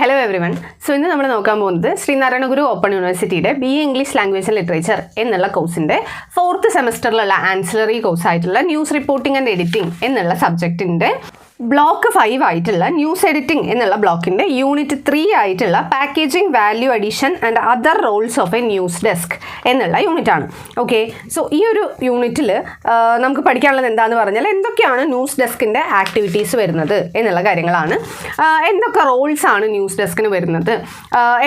Hello everyone. So ഇന്ന് നമ്മൾ നോക്കാൻ പോകുന്നത് ശ്രീനാരായണ ഗുരു ഓപ്പൺ യൂണിവേഴ്സിറ്റിയുടെ BA English language and literature എന്നുള്ള കോഴ്സിന്റെ 4th സെമസ്റ്ററിലുള്ള ആൻസിലറി കോഴ്സ് ആയിട്ടുള്ള ന്യൂസ് റിപ്പോർട്ടിംഗ് ആൻഡ് എഡിറ്റിംഗ് എന്നുള്ള സബ്ജക്റ്റിന്റെ ബ്ലോക്ക് 5 ആയിട്ടുള്ള ന്യൂസ് എഡിറ്റിംഗ് എന്നുള്ള ബ്ലോക്കിന്റെ യൂണിറ്റ് 3 ആയിട്ടുള്ള packaging value addition and other roles of a news desk എന്നുള്ള യൂണിറ്റ് ആണ്. ഓക്കെ, സോ ഈ ഒരു യൂണിറ്റിൽ നമുക്ക് പഠിക്കാനുള്ളത് എന്താണെന്ന് പറഞ്ഞാൽ എന്തൊക്കെയാണ് ന്യൂസ് ഡെസ്കിന്റെ ആക്ടിവിറ്റീസ് വരുന്നത് എന്നുള്ള കാര്യങ്ങളാണ്. എന്തൊക്കെ റോൾസ് ആണ് ന്യൂസ് ഡെസ്കിന് വരുന്നത്,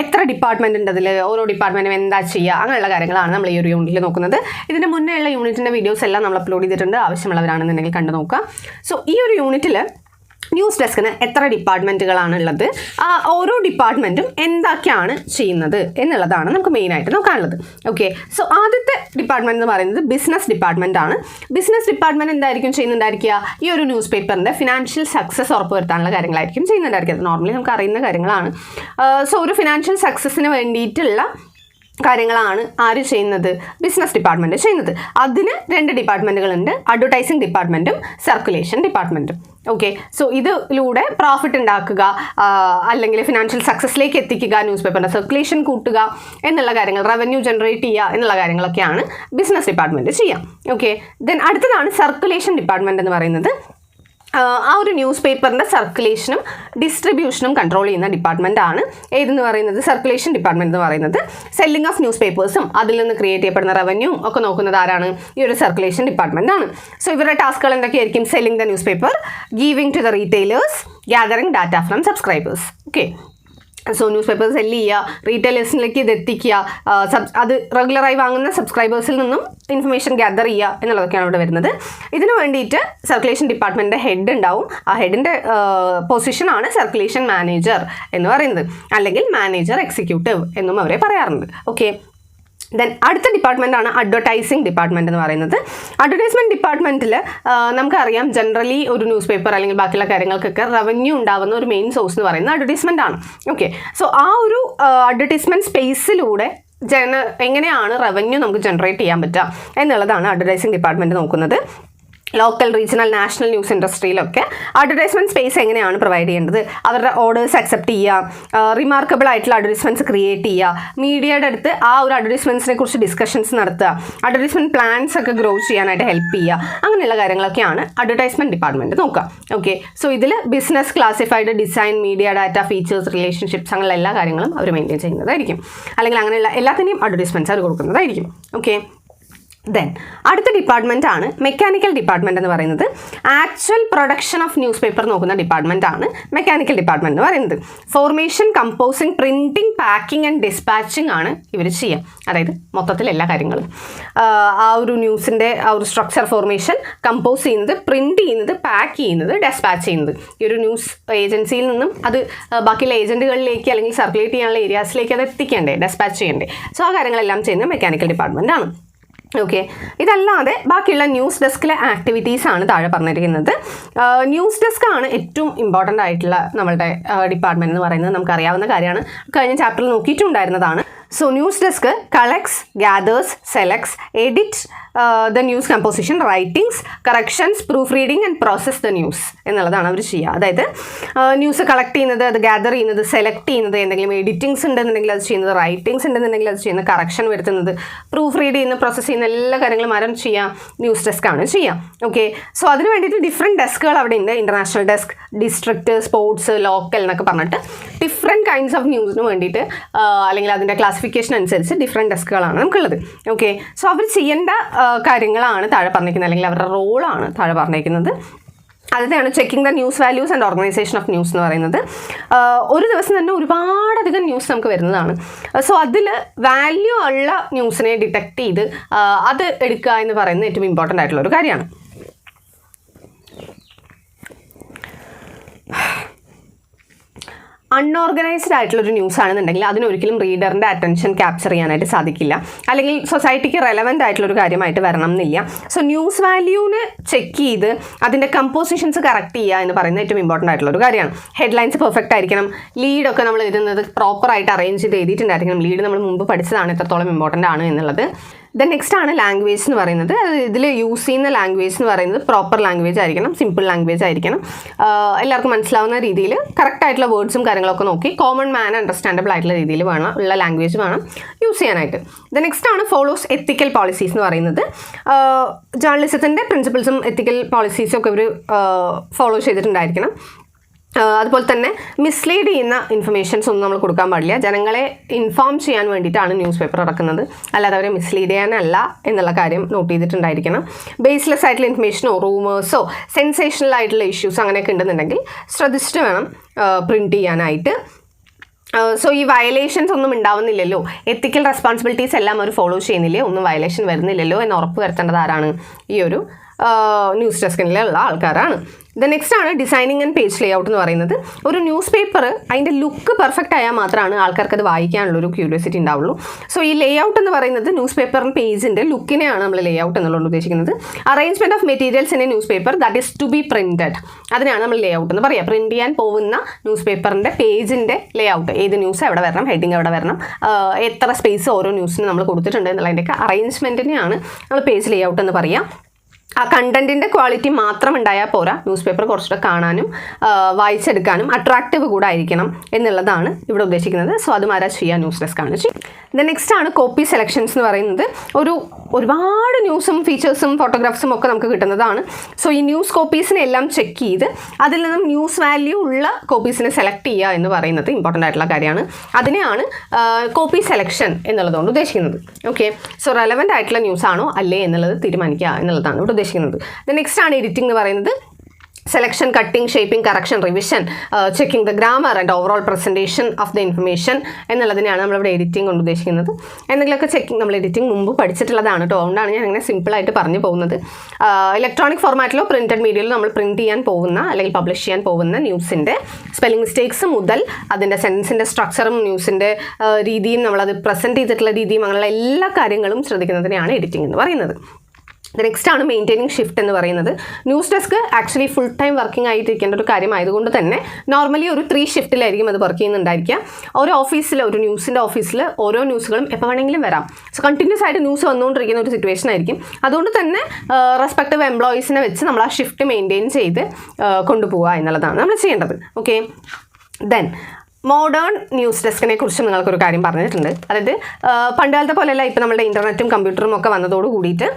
എത്ര ഡിപ്പാർട്ട്മെന്റ് ഉണ്ട് അതിൽ, ഓരോ ഡിപ്പാർട്ട്മെന്റും എന്താ ചെയ്യുക, അങ്ങനെയുള്ള കാര്യങ്ങളാണ് നമ്മൾ ഈ ഒരു യൂണിറ്റിൽ നോക്കുന്നത്. ഇതിന് മുന്നേ ഉള്ള യൂണിറ്റിന്റെ വീഡിയോസ് എല്ലാം നമ്മൾ അപ്ലോഡ് ചെയ്തിട്ടുണ്ട്, ആവശ്യമുള്ളവരാണെന്നുണ്ടെങ്കിൽ കണ്ടു നോക്കുക. സോ ഈ ഒരു യൂണിറ്റിൽ ന്യൂസ് ഡെസ്കിന് എത്ര ഡിപ്പാർട്ട്മെൻറ്റുകളാണ് ഉള്ളത്, ഓരോ ഡിപ്പാർട്ട്മെൻറ്റും എന്തൊക്കെയാണ് ചെയ്യുന്നത് എന്നുള്ളതാണ് നമുക്ക് മെയിനായിട്ട് നോക്കാനുള്ളത്. ഓക്കെ, സോ ആദ്യത്തെ ഡിപ്പാർട്ട്മെൻറ്റ് എന്ന് പറയുന്നത് ബിസിനസ് ഡിപ്പാർട്ട്മെൻ്റ് ആണ്. ബിസിനസ് ഡിപ്പാർട്ട്മെൻറ്റ് എന്തായിരിക്കും ചെയ്യുന്നുണ്ടായിരിക്കുക, ഈ ഒരു ന്യൂസ് പേപ്പറിൻ്റെ ഫിനാൻഷ്യൽ സക്സസ് ഉറപ്പുവരുത്താനുള്ള കാര്യങ്ങളായിരിക്കും ചെയ്യുന്നുണ്ടായിരിക്കുക. നോർമലി നമുക്ക് അറിയുന്ന കാര്യങ്ങളാണ്. സോ ഒരു ഫിനാൻഷ്യൽ സക്സസ്സിന് വേണ്ടിയിട്ടുള്ള കാര്യങ്ങളാണ് ആര് ചെയ്യുന്നത്, ബിസിനസ് ഡിപ്പാർട്ട്മെൻറ്റ് ചെയ്യുന്നത്. അതിന് 2 ഡിപ്പാർട്ട്മെൻറ്റുകളുണ്ട്, അഡ്വർടൈസിംഗ് ഡിപ്പാർട്ട്മെൻറ്റും സർക്കുലേഷൻ ഡിപ്പാർട്ട്മെൻറ്റും. ഓക്കെ, സോ ഇതിലൂടെ പ്രോഫിറ്റ് ഉണ്ടാക്കുക, അല്ലെങ്കിൽ ഫിനാൻഷ്യൽ സക്സസ്സിലേക്ക് എത്തിക്കുക, ന്യൂസ് പേപ്പറിൻ്റെ സർക്കുലേഷൻ കൂട്ടുക എന്നുള്ള കാര്യങ്ങൾ, റവന്യൂ ജനറേറ്റ് ചെയ്യുക എന്നുള്ള കാര്യങ്ങളൊക്കെയാണ് ബിസിനസ് ഡിപ്പാർട്ട്മെൻറ്റ് ചെയ്യാം. ഓക്കെ, ദെൻ അടുത്തതാണ് സർക്കുലേഷൻ ഡിപ്പാർട്ട്മെൻറ്റ് എന്ന് പറയുന്നത്. ആ ഒരു ന്യൂസ് പേപ്പറിൻ്റെ സർക്കുലേഷനും ഡിസ്ട്രിബ്യൂഷനും കൺട്രോൾ ചെയ്യുന്ന ഡിപ്പാർട്ട്മെൻ്റ് ആണ് ഏതെന്ന് പറയുന്നത്, സർക്കുലേഷൻ ഡിപ്പാർട്ട്മെൻറ്റ് എന്ന് പറയുന്നത്. സെല്ലിംഗ് ഓഫ് ന്യൂസ് പേപ്പേഴ്സും അതിൽ നിന്ന് ക്രിയേറ്റ് ചെയ്യപ്പെടുന്ന റവന്യൂ ഒക്കെ നോക്കുന്നത് ആരാണ്, ഈ ഒരു സർക്കുലേഷൻ ഡിപ്പാർട്ട്മെൻ്റ് ആണ്. സോ ഇവരുടെ ടാസ്കുകൾ എന്തൊക്കെയായിരിക്കും, selling the newspaper, giving to the retailers, gathering data from subscribers. Okay, so newspaper sell ചെയ്യുക, റീറ്റെയിലേഴ്സിലേക്ക് ഇത് എത്തിക്കുക, അത് റെഗുലറായി വാങ്ങുന്ന സബ്സ്ക്രൈബേഴ്സിൽ നിന്നും ഇൻഫർമേഷൻ ഗ്യാദർ ചെയ്യുക എന്നുള്ളതൊക്കെയാണ് ഇവിടെ വരുന്നത്. ഇതിന് വേണ്ടിയിട്ട് സർക്കുലേഷൻ ഡിപ്പാർട്ട്മെൻറ്റിൻ്റെ ഹെഡ് ഉണ്ടാവും. ആ ഹെഡിൻ്റെ പൊസിഷനാണ് സർക്കുലേഷൻ മാനേജർ എന്ന് പറയുന്നത്, അല്ലെങ്കിൽ മാനേജർ എക്സിക്യൂട്ടീവ് എന്നും അവരെ പറയാറുണ്ട്. ഓക്കെ, ദെൻ അടുത്ത ഡിപ്പാർട്ട്മെൻറ്റാണ് അഡ്വർടൈസിംഗ് ഡിപ്പാർട്ട്മെൻറ്റ് എന്ന് പറയുന്നത്. അഡ്വർടൈസ്മെൻറ്റ് ഡിപ്പാർട്ട്മെൻറ്റിൽ നമുക്കറിയാം ജനറലി ഒരു ന്യൂസ് പേപ്പർ അല്ലെങ്കിൽ ബാക്കിയുള്ള കാര്യങ്ങൾക്കൊക്കെ റവന്യൂ ഉണ്ടാകുന്ന ഒരു മെയിൻ സോഴ്സ് എന്ന് പറയുന്നത് അഡ്വർടൈസ്മെൻ്റ് ആണ്. ഓക്കെ, സോ ആ ഒരു അഡ്വർടൈസ്മെൻറ്റ് സ്പേസിലൂടെ എങ്ങനെയാണ് റവന്യൂ നമുക്ക് ജനറേറ്റ് ചെയ്യാൻ പറ്റുക എന്നുള്ളതാണ് അഡ്വർടൈസിംഗ് ഡിപ്പാർട്ട്മെൻറ്റ് നോക്കുന്നത്. ലോക്കൽ, റീജിയണൽ, നാഷണൽ ന്യൂസ് ഇൻഡസ്ട്രിയിലൊക്കെ അഡ്വർടൈസ്മെൻറ്റ് സ്പേസ് എങ്ങനെയാണ് പ്രൊവൈഡ് ചെയ്യേണ്ടത്, അവരുടെ ഓർഡേഴ്സ് അക്സെപ്റ്റ് ചെയ്യുക, റിമാർക്കബിൾ ആയിട്ടുള്ള അഡ്വർടൈസ്മെൻറ്റ്സ് ക്രിയേറ്റ് ചെയ്യുക, മീഡിയയുടെ അടുത്ത് ആ ഒരു അഡ്വർടൈസ്മെൻറ്റ്സിനെ കുറിച്ച് ഡിസ്കഷൻസ് നടത്തുക, അഡ്വർടൈസ്മെൻറ്റ് പ്ലാൻസ് ഒക്കെ ഗ്രോ ചെയ്യാനായിട്ട് ഹെൽപ്പ് ചെയ്യുക, അങ്ങനെയുള്ള കാര്യങ്ങളൊക്കെയാണ് അഡ്വർടൈസ്മെൻറ്റ് ഡിപ്പാർട്ട്മെൻറ്റ് നോക്കുക. ഓക്കെ, സോ ഇതിൽ business, classified, design, media, data, features, relationships, അങ്ങനെയുള്ള എല്ലാ കാര്യങ്ങളും അവർ മെയിൻറ്റെയിൻ ചെയ്യുന്നതായിരിക്കും, അല്ലെങ്കിൽ അങ്ങനെയുള്ള എല്ലാത്തിനെയും അഡ്വർടൈസ്മെൻറ്റ്സ് അവർ കൊടുക്കുന്നതായിരിക്കും. ഓക്കെ, ദെൻ അടുത്ത ഡിപ്പാർട്ട്മെൻ്റ് ആണ് മെക്കാനിക്കൽ ഡിപ്പാർട്ട്മെൻറ്റ് എന്ന് പറയുന്നത്. Actual production of news paper നോക്കുന്ന ഡിപ്പാർട്ട്മെൻ്റ് ആണ് മെക്കാനിക്കൽ ഡിപ്പാർട്ട്മെൻറ്റ് എന്ന് പറയുന്നത്. Formation, composing, printing, packing and dispatching ആണ് ഇവർ ചെയ്യുക. അതായത് മൊത്തത്തിൽ എല്ലാ കാര്യങ്ങളും ആ ഒരു ന്യൂസിൻ്റെ ആ ഒരു സ്ട്രക്ചർ, ഫോർമേഷൻ, കമ്പോസ് ചെയ്യുന്നത്, പ്രിൻറ്റ് ചെയ്യുന്നത്, പാക്ക് ചെയ്യുന്നത്, ഡെസ്പാച്ച് ചെയ്യുന്നത്. ഈ ഒരു ന്യൂസ് ഏജൻസിയിൽ നിന്നും അത് ബാക്കിയുള്ള ഏജൻറ്റുകളിലേക്ക് അല്ലെങ്കിൽ സർക്കുലേറ്റ് ചെയ്യാനുള്ള ഏരിയാസിലേക്ക് അത് എത്തിക്കേണ്ടേ, ഡെസ്പാച്ച് ചെയ്യണ്ടേ. സോ ആ കാര്യങ്ങളെല്ലാം ചെയ്യുന്നത് മെക്കാനിക്കൽ ഡിപ്പാർട്ട്മെൻ്റ് ആണ്. ഓക്കെ, ഇതല്ലാതെ ബാക്കിയുള്ള ന്യൂസ് ഡെസ്കിലെ ആക്ടിവിറ്റീസ് ആണ് താഴെ പറഞ്ഞിരിക്കുന്നത്. ന്യൂസ് ഡെസ്ക് ആണ് ഏറ്റവും ഇമ്പോർട്ടൻ്റ് ആയിട്ടുള്ള നമ്മളുടെ ഡിപ്പാർട്ട്മെൻറ്റ് എന്ന് പറയുന്നത്. നമുക്കറിയാവുന്ന കാര്യമാണ്, കഴിഞ്ഞ ചാപ്റ്ററിൽ നോക്കിയിട്ടുണ്ടായിരുന്നതാണ്. So news desk collects, gathers, selects, edit the news composition, writings, corrections, proofreading and process the news എന്നുള്ളതാണ് അവർ ചെയ്യുക. അതായത് ന്യൂസ് കളക്ട് ചെയ്യുന്നത്, അത് ഗ്യാദർ ചെയ്യുന്നത്, സെലക്ട് ചെയ്യുന്നത്, എന്തെങ്കിലും എഡിറ്റിങ്സ് ഉണ്ടെന്നുണ്ടെങ്കിൽ അത് ചെയ്യുന്നത്, റൈറ്റിംഗ്സ് ഉണ്ടെന്നുണ്ടെങ്കിൽ അത് ചെയ്യുന്നത്, കറക്ഷൻ വരുത്തുന്നത്, പ്രൂഫ് റീഡ് ചെയ്യുന്ന, പ്രോസസ്സ് ചെയ്യുന്ന എല്ലാ കാര്യങ്ങളും ആരും ചെയ്യാം, ന്യൂസ് ഡെസ്ക് ആണ് ചെയ്യാം. ഓക്കെ, സോ അതിന് വേണ്ടിയിട്ട് ഡിഫറെൻറ്റ് ഡെസ്കുകൾ അവിടെ ഉണ്ട്. International desk, district, sports, local എന്നൊക്കെ പറഞ്ഞിട്ട് ഡിഫറെൻറ്റ് കൈൻഡ്സ് ഓഫ് ന്യൂസിന് വേണ്ടിയിട്ട് അല്ലെങ്കിൽ അതിൻ്റെ ക്ലാസിഫിക്കേഷൻ അനുസരിച്ച് ഡിഫറെൻറ്റ് ഡെസ്കുകളാണ് നമുക്കുള്ളത്. ഓക്കെ, സോ അവർ ചെയ്യേണ്ട കാര്യങ്ങളാണ് താഴെ പറഞ്ഞിരിക്കുന്നത്, അല്ലെങ്കിൽ അവരുടെ റോളാണ് താഴെ പറഞ്ഞിരിക്കുന്നത്. അതിനാണ് checking the news values and organisation of news എന്ന് പറയുന്നത്. ഒരു ദിവസം തന്നെ ഒരുപാടധികം ന്യൂസ് നമുക്ക് വരുന്നതാണ്. സോ അതിൽ വാല്യൂ ഉള്ള ന്യൂസിനെ ഡിറ്റക്ട് ചെയ്ത് അത് എടുക്കുക എന്ന് പറയുന്നത് ഏറ്റവും ഇമ്പോർട്ടൻ്റ് ആയിട്ടുള്ള ഒരു കാര്യമാണ്. അൺഓർഗനൈസ്ഡ് ആയിട്ടുള്ളൊരു ന്യൂസ് ആണെന്നുണ്ടെങ്കിൽ അതിനൊരിക്കലും റീഡറിൻ്റെ അറ്റൻഷൻ ക്യാപ്ചർ ചെയ്യാനായിട്ട് സാധിക്കില്ല, അല്ലെങ്കിൽ സൊസൈറ്റിക്ക് റെലവൻ്റ് ആയിട്ടുള്ളൊരു കാര്യമായിട്ട് വരണം എന്നില്ല. സോ ന്യൂസ് വാല്യൂവിന് ചെക്ക് ചെയ്ത് അതിൻ്റെ കമ്പോസിഷൻസ് കറക്റ്റ് ചെയ്യുക എന്ന് പറയുന്നത് ഏറ്റവും ഇമ്പോർട്ടൻ്റ് ആയിട്ടുള്ളൊരു കാര്യമാണ്. ഹെഡ്ലൈൻസ് പെർഫെക്റ്റ് ആയിരിക്കണം, ലീഡൊക്കെ നമ്മൾ എഴുതുന്നത് പ്രോപ്പറായിട്ട് അറേഞ്ച് ചെയ്ത് എഴുതിയിട്ടുണ്ടായിരിക്കണം. ലീഡ് നമ്മൾ മുമ്പ് പഠിച്ചതാണ് എത്രത്തോളം ഇമ്പോർട്ടൻ്റ് ആണ് എന്നുള്ളത്. ദെൻ നെക്സ്റ്റ് ആണ് ലാംഗ്വേജ് എന്ന് പറയുന്നത്. ഇതിൽ യൂസ് ചെയ്യുന്ന ലാംഗ്വേജ് എന്ന് പറയുന്നത് പ്രോപ്പർ ലാംഗ്വേജ് ആയിരിക്കണം, സിമ്പിൾ ലാംഗ്വേജ് ആയിരിക്കണം, എല്ലാവർക്കും മനസ്സിലാവുന്ന രീതിയിൽ കറക്റ്റ് ആയിട്ടുള്ള വേർഡ്സും കാര്യങ്ങളൊക്കെ നോക്കി കോമൺ മാൻ അണ്ടർസ്റ്റാൻഡബിൾ ആയിട്ടുള്ള രീതിയിൽ ഉള്ള ലാംഗ്വേജ് വേണം യൂസ് ചെയ്യാനായിട്ട്. ദെൻ നെക്സ്റ്റ് ആണ് ഫോളോസ് എത്തിക്കൽ പോളിസീസ് എന്ന് പറയുന്നത്. ജേർണലിസത്തിൻ്റെ പ്രിൻസിപ്പിൾസും എത്തിക്കൽ പോളിസീസും ഒക്കെ ഇവർ ഫോളോ ചെയ്തിട്ടുണ്ടായിരിക്കണം. അതുപോലെ തന്നെ മിസ്ലീഡ് ചെയ്യുന്ന ഇൻഫർമേഷൻസ് ഒന്നും നമ്മൾ കൊടുക്കാൻ പാടില്ല. ജനങ്ങളെ ഇൻഫോം ചെയ്യാൻ വേണ്ടിയിട്ടാണ് ന്യൂസ് പേപ്പർ ഇറക്കുന്നത്, അല്ലാതെ അവരെ മിസ്ലീഡ് ചെയ്യാനല്ല എന്നുള്ള കാര്യം നോട്ട് ചെയ്തിട്ടുണ്ടായിരിക്കണം. ബേസ്ലെസ് ആയിട്ടുള്ള ഇൻഫർമേഷനോ റൂമേഴ്സോ സെൻസേഷണൽ ആയിട്ടുള്ള ഇഷ്യൂസ് അങ്ങനെയൊക്കെ ഉണ്ടെന്നുണ്ടെങ്കിൽ ശ്രദ്ധിച്ചിട്ട് വേണം പ്രിൻറ്റ് ചെയ്യാനായിട്ട്. സോ ഈ വയലേഷൻസ് ഒന്നും ഉണ്ടാവുന്നില്ലല്ലോ, എത്തിക്കൽ റെസ്പോൺസിബിലിറ്റീസ് എല്ലാം അവർ ഫോളോ ചെയ്യുന്നില്ലേ, ഒന്നും വയലേഷൻ വരുന്നില്ലല്ലോ എന്ന് ഉറപ്പ് വരുത്തേണ്ടത് ആരാണ്? ഈ ഒരു ന്യൂസ് ഡെസ്കിലുള്ള ആൾക്കാരാണ്. ദ നെക്സ്റ്റ് ആണ് ഡിസൈനിങ് ആൻഡ് പേജ് ലേഔട്ട് എന്ന് പറയുന്നത്. ഒരു ന്യൂസ് പേപ്പർ അതിൻ്റെ ലുക്ക് പെർഫെക്റ്റ് ആയാൽ മാത്രമാണ് ആൾക്കാർക്ക് അത് വായിക്കാനുള്ളൊരു ക്യൂരിയോസിറ്റി ഉണ്ടാവുള്ളൂ. സോ ഈ ലേഔട്ട് എന്ന് പറയുന്നത് ന്യൂസ് പേപ്പറിൻ്റെ പേജിൻ്റെ ലുക്കിനെയാണ് നമ്മൾ ലേഔട്ട് എന്നുള്ളത് ഉദ്ദേശിക്കുന്നത്. Arrangement of materials in a newspaper that is to be printed, അതിനാണ് നമ്മൾ ലേഔട്ട് എന്ന് പറയുക. പ്രിൻറ്റ് ചെയ്യാൻ പോകുന്ന ന്യൂസ് പേപ്പറിൻ്റെ പേജിൻ്റെ ലേഔട്ട്, ഏത് ന്യൂസ് എവിടെ വരണം, ഹെഡിങ് എവിടെ വരണം, എത്ര സ്പേസ് ഓരോ ന്യൂസിന് നമ്മൾ കൊടുത്തിട്ടുണ്ട് എന്നുള്ളതിൻ്റെയൊക്കെ അറേഞ്ച്മെൻറ്റിനെയാണ് നമ്മൾ പേജ് ലേഔട്ട് എന്ന് പറയുക. ആ കണ്ടന്റിൻ്റെ ക്വാളിറ്റി മാത്രം ഉണ്ടായാൽ പോരാ, ന്യൂസ് പേപ്പർ കുറച്ചുകൂടെ കാണാനും വായിച്ചെടുക്കാനും അട്രാക്റ്റീവ് കൂടെ ആയിരിക്കണം എന്നുള്ളതാണ് ഇവിടെ ഉദ്ദേശിക്കുന്നത്. സോ അത് ആരാ ചെയ്യുക? ന്യൂസ് ഡെസ്ക് ആണ് ചെയ്യുക. ദെൻ നെക്സ്റ്റ് ആണ് കോപ്പി സെലക്ഷൻസ് എന്ന് പറയുന്നത്. ഒരുപാട് ന്യൂസും ഫീച്ചേഴ്സും ഫോട്ടോഗ്രാഫ്സും ഒക്കെ നമുക്ക് കിട്ടുന്നതാണ്. സോ ഈ ന്യൂസ് കോപ്പീസിനെ എല്ലാം ചെക്ക് ചെയ്ത് അതിൽ നിന്നും ന്യൂസ് വാല്യൂ ഉള്ള കോപ്പീസിനെ സെലക്ട് ചെയ്യുക എന്ന് പറയുന്നത് ഇമ്പോർട്ടൻ്റ് ആയിട്ടുള്ള കാര്യമാണ്. അതിനെയാണ് കോപ്പി സെലക്ഷൻ എന്നുള്ളതുകൊണ്ട് ഉദ്ദേശിക്കുന്നത്. ഓക്കെ, സോ റെലവൻ്റ് ആയിട്ടുള്ള ന്യൂസ് ആണോ അല്ലേ എന്നുള്ളത് തീരുമാനിക്കുക എന്നുള്ളതാണ് ഇവിടെ ഉദ്ദേശിക്കുന്നത്. നെക്സ്റ്റ് ആണ് എഡിറ്റിംഗ് എന്ന് പറയുന്നത്. Selection, cutting, shaping, correction, revision, checking the grammar and overall presentation of the information എന്നുള്ളതിനെയാണ് നമ്മളിവിടെ എഡിറ്റിംഗ് കൊണ്ട് ഉദ്ദേശിക്കുന്നത്. എന്തെങ്കിലുമൊക്കെ ചെക്കിംഗ് നമ്മൾ എഡിറ്റിംഗ് മുമ്പ് പഠിച്ചിട്ടുള്ളതാണ് കേട്ടോ, അതുകൊണ്ടാണ് ഞാൻ അങ്ങനെ സിമ്പിളായിട്ട് പറഞ്ഞു പോകുന്നത്. ഇലക്ട്രോണിക് ഫോർമാറ്റിലോ പ്രിൻറ്റഡ് മീഡിയയിലോ നമ്മൾ പ്രിൻറ്റ് ചെയ്യാൻ പോകുന്ന അല്ലെങ്കിൽ പബ്ലിഷ് ചെയ്യാൻ പോകുന്ന ന്യൂസിൻ്റെ സ്പെല്ലിംഗ് മിസ്റ്റേക്സ് മുതൽ അതിൻ്റെ സെൻസിൻ്റെ സ്ട്രക്ചറും ന്യൂസിൻ്റെ രീതിയും നമ്മളത് പ്രസൻറ്റ് ചെയ്തിട്ടുള്ള രീതിയും അങ്ങനെയുള്ള എല്ലാ കാര്യങ്ങളും ശ്രദ്ധിക്കുന്നതിനെയാണ് എഡിറ്റിംഗ് എന്ന് പറയുന്നത്. നെക്സ്റ്റ് ആണ് മെയിൻറ്റെയിനിങ് ഷിഫ്റ്റ് എന്ന് പറയുന്നത്. News desk actually full time working ആയിട്ടിരിക്കേണ്ട ഒരു കാര്യമായതുകൊണ്ട് തന്നെ നോർമലി ഒരു 3 ഷിഫ്റ്റിലായിരിക്കും അത് വർക്ക് ചെയ്യുന്നുണ്ടായിരിക്കുക. ഒരു ഓഫീസിൽ, ഒരു ന്യൂസിൻ്റെ ഓഫീസിൽ ഓരോ ന്യൂസുകളും എപ്പോൾ വേണമെങ്കിലും വരാം. സോ കണ്ടിന്യൂസ് ആയിട്ട് ന്യൂസ് വന്നുകൊണ്ടിരിക്കുന്ന ഒരു സിറ്റുവേഷൻ ആയിരിക്കും. അതുകൊണ്ട് തന്നെ റെസ്പെക്റ്റീവ് എംപ്ലോയീസിനെ വെച്ച് നമ്മൾ ആ ഷിഫ്റ്റ് മെയിൻറ്റെയിൻ ചെയ്ത് കൊണ്ടുപോവുക എന്നുള്ളതാണ് നമ്മൾ ചെയ്യേണ്ടത്. ഓക്കെ, ദെൻ മോഡേൺ ന്യൂസ് ഡെസ്കിനെ കുറിച്ച് നിങ്ങൾക്കൊരു കാര്യം പറഞ്ഞിട്ടുണ്ട്. അതായത് പണ്ട് കാലത്തെ പോലെയല്ല, ഇപ്പോൾ നമ്മുടെ ഇൻ്റർനെറ്റും കമ്പ്യൂട്ടറും ഒക്കെ വന്നതോട് കൂടിയിട്ട്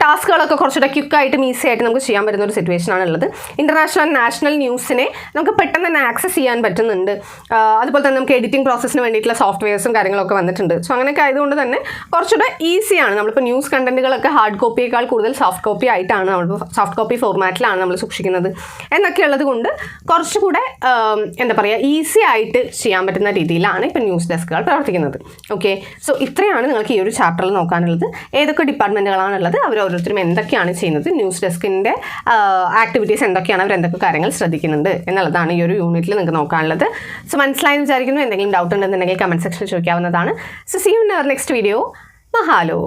ടാസ്കുകളൊക്കെ കുറച്ചുകൂടെ ക്വിക്കായിട്ടും ഈസി ആയിട്ട് നമുക്ക് ചെയ്യാൻ പറ്റുന്ന ഒരു സിറ്റുവേഷൻ ആണുള്ളത്. ഇൻ്റർനാഷണൽ ആൻഡ് നാഷണൽ ന്യൂസിനെ നമുക്ക് പെട്ടെന്ന് തന്നെ ആക്സസ് ചെയ്യാൻ പറ്റുന്നുണ്ട്. അതുപോലെ തന്നെ നമുക്ക് എഡിറ്റിംഗ് പ്രോസസ്സിന് വേണ്ടിയിട്ടുള്ള സോഫ്റ്റ്വെയർസും കാര്യങ്ങളൊക്കെ വന്നിട്ടുണ്ട്. സോ അങ്ങനെയൊക്കെ ആയതുകൊണ്ട് തന്നെ കുറച്ചുകൂടെ ഈസിയാണ്. നമ്മളിപ്പോൾ ന്യൂസ് കണ്ടന്റുകളൊക്കെ ഹാർഡ് കോപ്പിയേക്കാൾ കൂടുതൽ സോഫ്റ്റ് കോപ്പി ആയിട്ടാണ്, നമ്മൾ സോഫ്റ്റ് കോപ്പി ഫോർമാറ്റിലാണ് നമ്മൾ സൂക്ഷിക്കുന്നത് എന്നൊക്കെ ഉള്ളത് കൊണ്ട് കുറച്ചുകൂടെ എന്താ പറയുക, ഈസി ആയിട്ട് ചെയ്യാൻ പറ്റുന്ന രീതിയിലാണ് ഇപ്പോൾ ന്യൂസ് ഡെസ്കുകൾ പ്രവർത്തിക്കുന്നത്. ഓക്കെ, സോ ഇത്രയാണ് നിങ്ങൾക്ക് ഈ ഒരു ചാപ്റ്ററിൽ നോക്കാനുള്ളത്. ഏതൊക്കെ ഡിപ്പാർട്ട്മെൻറ്റുകളാണുള്ളത്, അവർ ഓരോരുത്തരും എന്തൊക്കെയാണ് ചെയ്യുന്നത്, ന്യൂസ് ഡെസ്കിൻ്റെ ആക്ടിവിറ്റീസ് എന്തൊക്കെയാണ്, അവർ എന്തൊക്കെ കാര്യങ്ങൾ ശ്രദ്ധിക്കുന്നുണ്ട് എന്നുള്ളതാണ് ഈ ഒരു യൂണിറ്റിൽ നിങ്ങൾക്ക് നോക്കാനുള്ളത്. സോ മനസ്സിലായെന്ന് വിചാരിക്കുന്നു. എന്തെങ്കിലും ഡൗട്ട് ഉണ്ടെന്നുണ്ടെങ്കിൽ കമൻറ്റ് സെക്ഷനിൽ ചോദിക്കാവുന്നതാണ്. So see you in our next video. മഹാലോ.